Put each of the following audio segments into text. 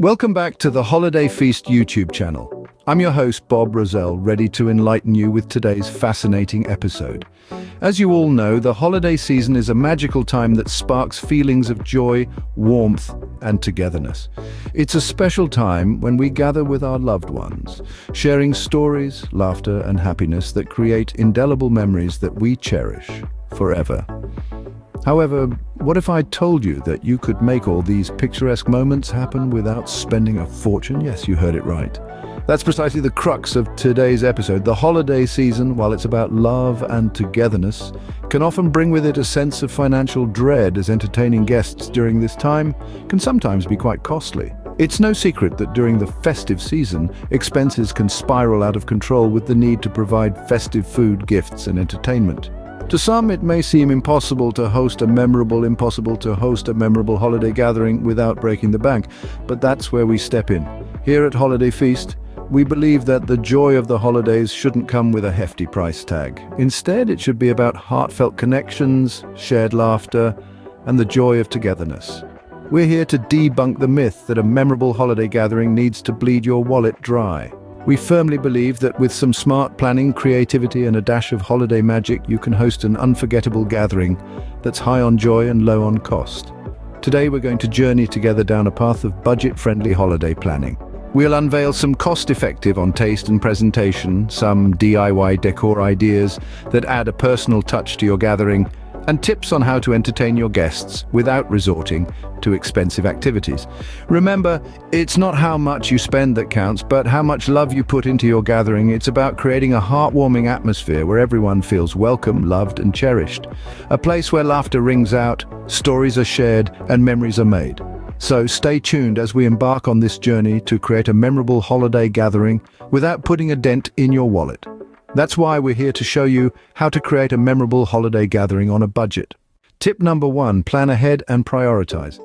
Welcome back to the Holiday Feast YouTube channel. I'm your host, Bob Roselle, ready to enlighten you with today's fascinating episode. As you all know, the holiday season is a magical time that sparks feelings of joy, warmth, and togetherness. It's a special time when we gather with our loved ones, sharing stories, laughter, and happiness that create indelible memories that we cherish forever. However, what if I told you that you could make all these picturesque moments happen without spending a fortune? Yes, you heard it right. That's precisely the crux of today's episode. The holiday season, while it's about love and togetherness, can often bring with it a sense of financial dread, as entertaining guests during this time can sometimes be quite costly. It's no secret that during the festive season, expenses can spiral out of control with the need to provide festive food, gifts, and entertainment. To some, it may seem impossible to host a memorable holiday gathering without breaking the bank, but that's where we step in. Here at Holiday Feast, we believe that the joy of the holidays shouldn't come with a hefty price tag. Instead, it should be about heartfelt connections, shared laughter, and the joy of togetherness. We're here to debunk the myth that a memorable holiday gathering needs to bleed your wallet dry. We firmly believe that with some smart planning, creativity, and a dash of holiday magic, you can host an unforgettable gathering that's high on joy and low on cost. Today, we're going to journey together down a path of budget-friendly holiday planning. We'll unveil some cost-effective on taste and presentation, some DIY decor ideas that add a personal touch to your gathering, and tips on how to entertain your guests without resorting to expensive activities. Remember, it's not how much you spend that counts, but how much love you put into your gathering. It's about creating a heartwarming atmosphere where everyone feels welcome, loved, and cherished. A place where laughter rings out, stories are shared, and memories are made. So stay tuned as we embark on this journey to create a memorable holiday gathering without putting a dent in your wallet. That's why we're here to show you how to create a memorable holiday gathering on a budget. Tip number 1, plan ahead and prioritize.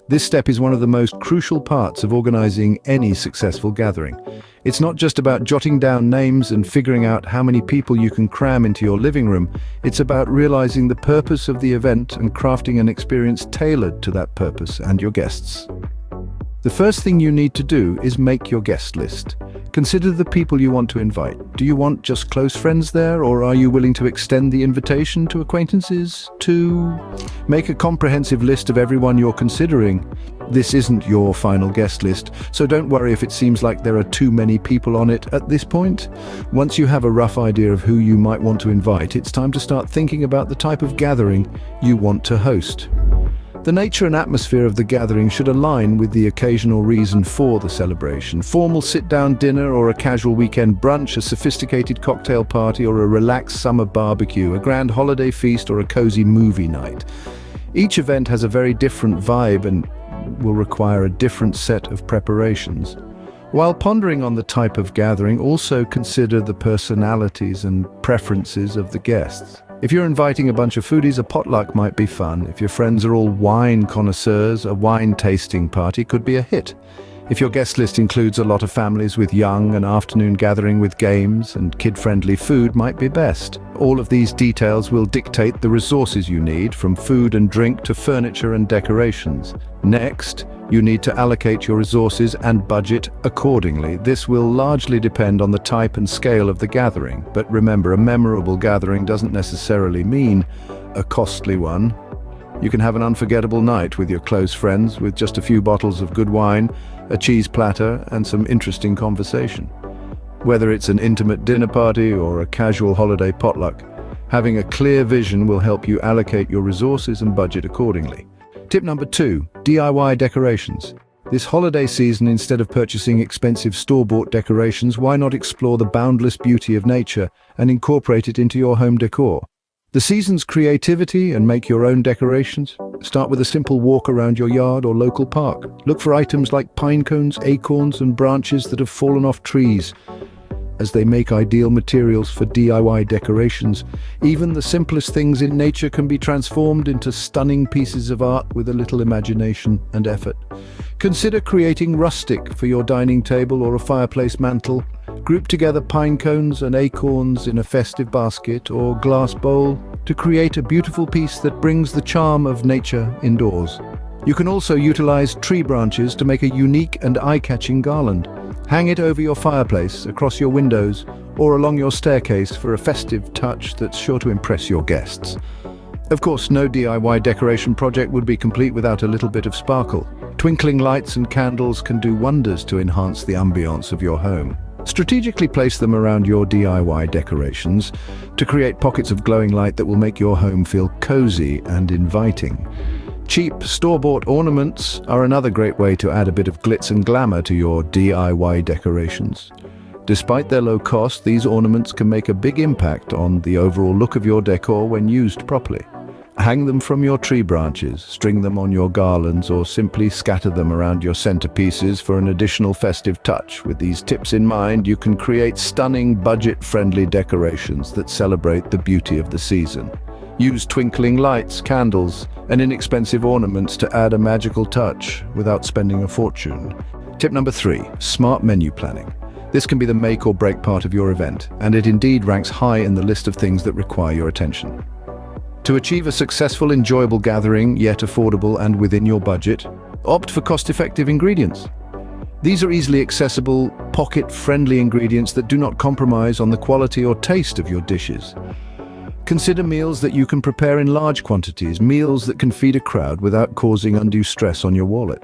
This step is one of the most crucial parts of organizing any successful gathering. It's not just about jotting down names and figuring out how many people you can cram into your living room. It's about realizing the purpose of the event and crafting an experience tailored to that purpose and your guests. The first thing you need to do is make your guest list. Consider the people you want to invite. Do you want just close friends there, or are you willing to extend the invitation to acquaintances? Make a comprehensive list of everyone you're considering. This isn't your final guest list, so don't worry if it seems like there are too many people on it at this point. Once you have a rough idea of who you might want to invite, it's time to start thinking about the type of gathering you want to host. The nature and atmosphere of the gathering should align with the occasional reason for the celebration. Formal sit-down dinner or a casual weekend brunch, a sophisticated cocktail party or a relaxed summer barbecue, a grand holiday feast or a cozy movie night. Each event has a very different vibe and will require a different set of preparations. While pondering on the type of gathering, also consider the personalities and preferences of the guests. If you're inviting a bunch of foodies, a potluck might be fun. If your friends are all wine connoisseurs, a wine tasting party could be a hit. If your guest list includes a lot of families with young, an afternoon gathering with games and kid-friendly food might be best. All of these details will dictate the resources you need, from food and drink to furniture and decorations. Next, you need to allocate your resources and budget accordingly. This will largely depend on the type and scale of the gathering. But remember, a memorable gathering doesn't necessarily mean a costly one. You can have an unforgettable night with your close friends with just a few bottles of good wine, a cheese platter, and some interesting conversation. Whether it's an intimate dinner party or a casual holiday potluck, having a clear vision will help you allocate your resources and budget accordingly. Tip number 2, DIY decorations. This holiday season, instead of purchasing expensive store-bought decorations, why not explore the boundless beauty of nature and incorporate it into your home decor? The season's creativity and make your own decorations. Start with a simple walk around your yard or local park. Look for items like pine cones, acorns, and branches that have fallen off trees, as they make ideal materials for DIY decorations. Even the simplest things in nature can be transformed into stunning pieces of art with a little imagination and effort. Consider creating rustic for your dining table or a fireplace mantle. Group together pine cones and acorns in a festive basket or glass bowl to create a beautiful piece that brings the charm of nature indoors. You can also utilize tree branches to make a unique and eye-catching garland. Hang it over your fireplace, across your windows, or along your staircase for a festive touch that's sure to impress your guests. Of course, no DIY decoration project would be complete without a little bit of sparkle. Twinkling lights and candles can do wonders to enhance the ambiance of your home. Strategically place them around your DIY decorations to create pockets of glowing light that will make your home feel cozy and inviting. Cheap, store-bought ornaments are another great way to add a bit of glitz and glamour to your DIY decorations. Despite their low cost, these ornaments can make a big impact on the overall look of your decor when used properly. Hang them from your tree branches, string them on your garlands, or simply scatter them around your centerpieces for an additional festive touch. With these tips in mind, you can create stunning, budget-friendly decorations that celebrate the beauty of the season. Use twinkling lights, candles, and inexpensive ornaments to add a magical touch without spending a fortune. Tip number 3, smart menu planning. This can be the make or break part of your event, and it indeed ranks high in the list of things that require your attention. To achieve a successful, enjoyable gathering, yet affordable and within your budget, opt for cost-effective ingredients. These are easily accessible, pocket-friendly ingredients that do not compromise on the quality or taste of your dishes. Consider meals that you can prepare in large quantities, meals that can feed a crowd without causing undue stress on your wallet.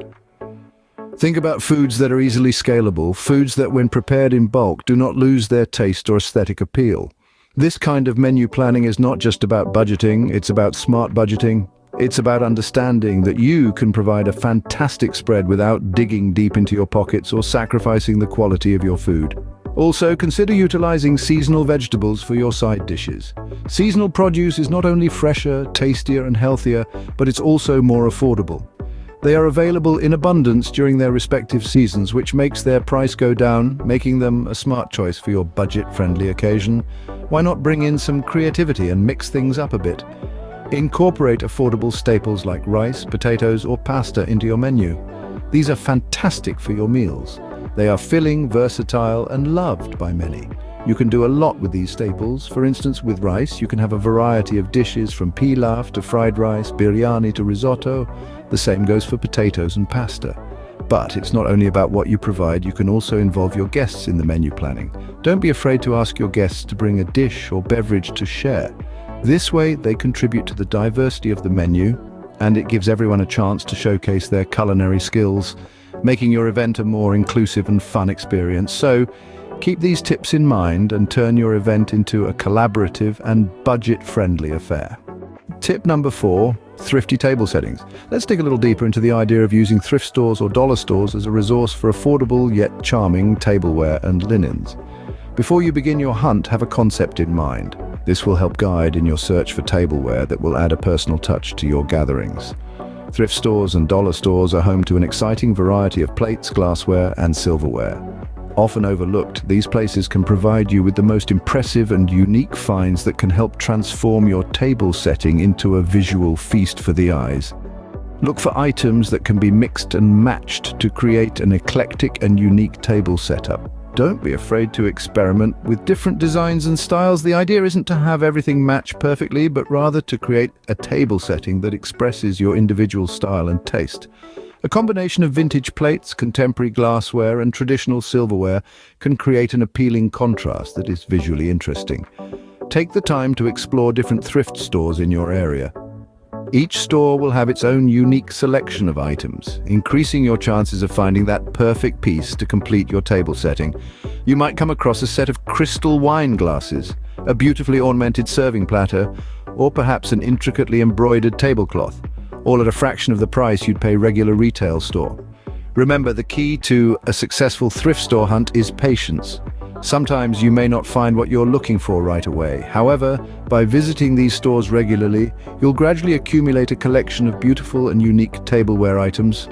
Think about foods that are easily scalable, foods that when prepared in bulk do not lose their taste or aesthetic appeal. This kind of menu planning is not just about budgeting, it's about smart budgeting. It's about understanding that you can provide a fantastic spread without digging deep into your pockets or sacrificing the quality of your food. Also, consider utilizing seasonal vegetables for your side dishes. Seasonal produce is not only fresher, tastier, and healthier, but it's also more affordable. They are available in abundance during their respective seasons, which makes their price go down, making them a smart choice for your budget-friendly occasion. Why not bring in some creativity and mix things up a bit? Incorporate affordable staples like rice, potatoes, or pasta into your menu. These are fantastic for your meals. They are filling, versatile, and loved by many. You can do a lot with these staples. For instance, with rice, you can have a variety of dishes from pilaf to fried rice, biryani to risotto. The same goes for potatoes and pasta. But it's not only about what you provide, you can also involve your guests in the menu planning. Don't be afraid to ask your guests to bring a dish or beverage to share. This way, they contribute to the diversity of the menu, and it gives everyone a chance to showcase their culinary skills, making your event a more inclusive and fun experience. So, keep these tips in mind and turn your event into a collaborative and budget-friendly affair. Tip number 4, thrifty table settings. Let's dig a little deeper into the idea of using thrift stores or dollar stores as a resource for affordable yet charming tableware and linens. Before you begin your hunt, have a concept in mind. This will help guide in your search for tableware that will add a personal touch to your gatherings. Thrift stores and dollar stores are home to an exciting variety of plates, glassware, and silverware. Often overlooked, these places can provide you with the most impressive and unique finds that can help transform your table setting into a visual feast for the eyes. Look for items that can be mixed and matched to create an eclectic and unique table setup. Don't be afraid to experiment with different designs and styles. The idea isn't to have everything match perfectly, but rather to create a table setting that expresses your individual style and taste. A combination of vintage plates, contemporary glassware, and traditional silverware can create an appealing contrast that is visually interesting. Take the time to explore different thrift stores in your area. Each store will have its own unique selection of items, increasing your chances of finding that perfect piece to complete your table setting. You might come across a set of crystal wine glasses, a beautifully ornamented serving platter, or perhaps an intricately embroidered tablecloth, all at a fraction of the price you'd pay regular retail store. Remember, the key to a successful thrift store hunt is patience. Sometimes you may not find what you're looking for right away. However, by visiting these stores regularly, you'll gradually accumulate a collection of beautiful and unique tableware items.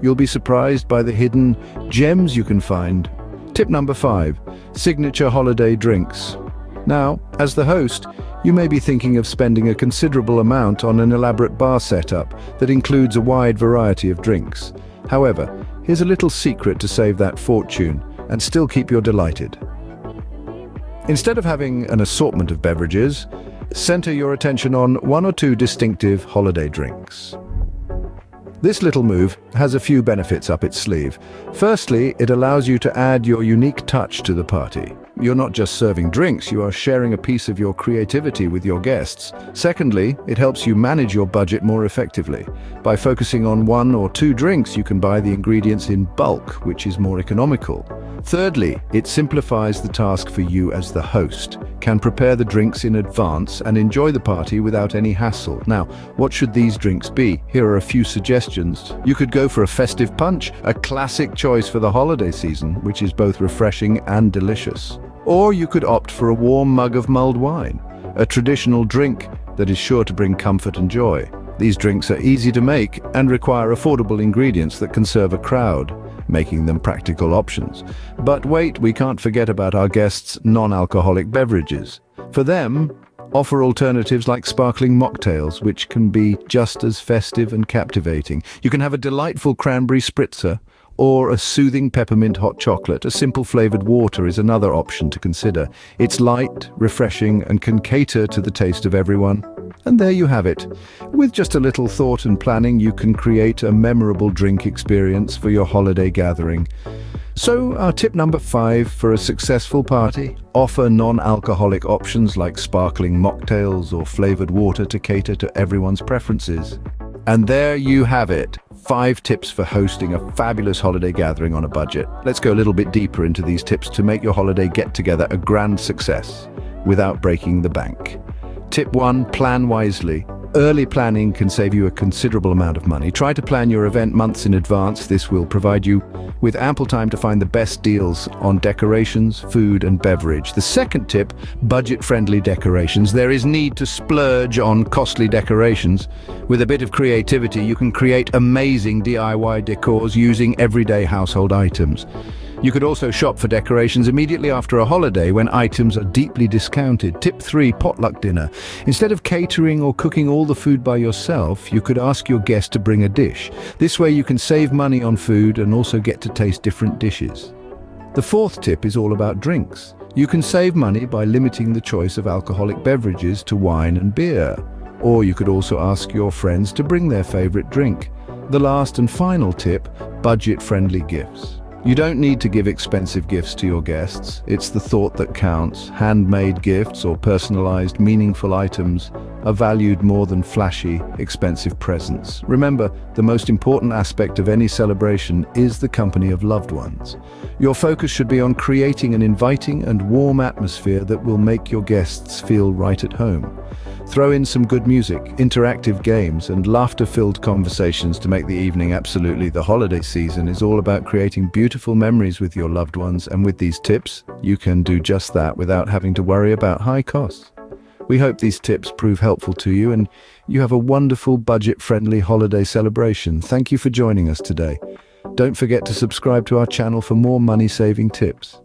You'll be surprised by the hidden gems you can find. Tip number 5, signature holiday drinks. Now, as the host, you may be thinking of spending a considerable amount on an elaborate bar setup that includes a wide variety of drinks. However, here's a little secret to save that fortune and still keep you delighted. Instead of having an assortment of beverages, center your attention on 1 or 2 distinctive holiday drinks. This little move has a few benefits up its sleeve. Firstly, it allows you to add your unique touch to the party. You're not just serving drinks, you are sharing a piece of your creativity with your guests. Secondly, it helps you manage your budget more effectively. By focusing on 1 or 2 drinks, you can buy the ingredients in bulk, which is more economical. Thirdly, it simplifies the task for you as the host. Can prepare the drinks in advance and enjoy the party without any hassle. Now, what should these drinks be? Here are a few suggestions. You could go for a festive punch, a classic choice for the holiday season, which is both refreshing and delicious. Or you could opt for a warm mug of mulled wine, a traditional drink that is sure to bring comfort and joy. These drinks are easy to make and require affordable ingredients that can serve a crowd, making them practical options. But wait, we can't forget about our guests' non-alcoholic beverages. For them, offer alternatives like sparkling mocktails, which can be just as festive and captivating. You can have a delightful cranberry spritzer or a soothing peppermint hot chocolate. A simple flavored water is another option to consider. It's light, refreshing, and can cater to the taste of everyone. And there you have it. With just a little thought and planning, you can create a memorable drink experience for your holiday gathering. So, our tip number 5 for a successful party: offer non-alcoholic options like sparkling mocktails or flavored water to cater to everyone's preferences. And there you have it. 5 tips for hosting a fabulous holiday gathering on a budget. Let's go a little bit deeper into these tips to make your holiday get-together a grand success without breaking the bank. Tip 1, plan wisely. Early planning can save you a considerable amount of money. Try to plan your event months in advance. This will provide you with ample time to find the best deals on decorations, food, and beverage. The second tip, budget-friendly decorations. There is need to splurge on costly decorations. With a bit of creativity, you can create amazing DIY decors using everyday household items. You could also shop for decorations immediately after a holiday when items are deeply discounted. Tip 3, potluck dinner. Instead of catering or cooking all the food by yourself, you could ask your guest to bring a dish. This way you can save money on food and also get to taste different dishes. The fourth tip is all about drinks. You can save money by limiting the choice of alcoholic beverages to wine and beer. Or you could also ask your friends to bring their favorite drink. The last and final tip, budget-friendly gifts. You don't need to give expensive gifts to your guests. It's the thought that counts. Handmade gifts or personalized, meaningful items are valued more than flashy, expensive presents. Remember, the most important aspect of any celebration is the company of loved ones. Your focus should be on creating an inviting and warm atmosphere that will make your guests feel right at home. Throw in some good music, interactive games, and laughter-filled conversations to make the evening absolutely. The holiday season is all about creating beautiful memories with your loved ones, and with these tips, you can do just that without having to worry about high costs. We hope these tips prove helpful to you and you have a wonderful budget-friendly holiday celebration. Thank you for joining us today. Don't forget to subscribe to our channel for more money-saving tips.